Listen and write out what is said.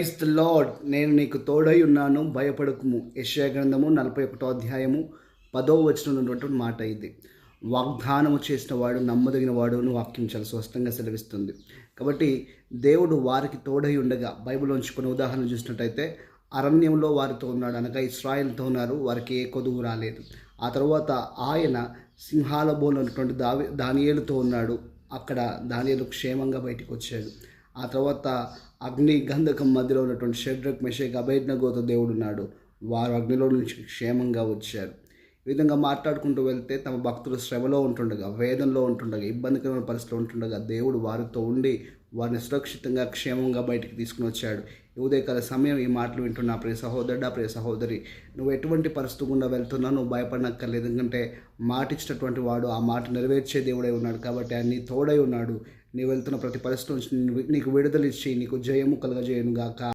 క్రైస్త lord, నేను నీకు తోడై ఉన్నాను, భయపడకుము. యెషయా గ్రంథము 41 అధ్యాయము 10వ వచనంలో ఉన్నటువంటి మాట ఇది. వాగ్దానము చేసిన వాడు నమ్మదగిన వాడు అని వాక్యం చాలా స్పష్టంగా సెలవిస్తుంది. కాబట్టి దేవుడు వారికి తోడై ఉండగా బైబిల్లోంచి కొన్ని ఉదాహరణలు చూసినట్టయితే అరణ్యంలో వారితో ఉన్నాడు, అనగా ఇశ్రాయేలుతో ఉన్నారు, వారికి ఏ కొదువు రాలేదు. ఆ తర్వాత ఆయన సింహాల బోను ఉన్నటువంటి దానియేలుతో ఉన్నాడు, అక్కడ దానియేలు క్షేమంగా బయటికి వచ్చాడు. ఆ తర్వాత అగ్ని గంధకం మధ్యలో ఉన్నటువంటి షడ్రక్ మెషక్ అబేద్నెగోతో దేవుడు ఉన్నాడు, వారు అగ్నిలో నుంచి క్షేమంగా వచ్చారు. ఈ విధంగా మాట్లాడుకుంటూ వెళ్తే తమ భక్తులు శ్రమలో ఉంటుండగా, వేదనలో ఉంటుండగా, ఇబ్బందికరమైన పరిస్థితిలో ఉంటుండగా దేవుడు వారితో ఉండి వారిని సురక్షితంగా క్షేమంగా బయటికి తీసుకుని వచ్చాడు. ఈ ఉదయకాల సమయం ఈ మాటలు వింటున్న ప్రియ సహోదరుడా, ప్రియ సహోదరి, నువ్వు ఎటువంటి పరిస్థితి గుండా వెళ్తున్నా నువ్వు భయపడనక్కర్లేదు. ఎందుకంటే మాట ఇచ్చినటువంటి వాడు ఆ మాట నెరవేర్చే దేవుడై ఉన్నాడు. కాబట్టి ఆయన నీ తోడై ఉన్నాడు. నీవు వెళ్తున్న ప్రతి పరిస్థితి నుంచి నీకు విడుదల ఇచ్చి నీకు జయము కలుగజేయును గాక.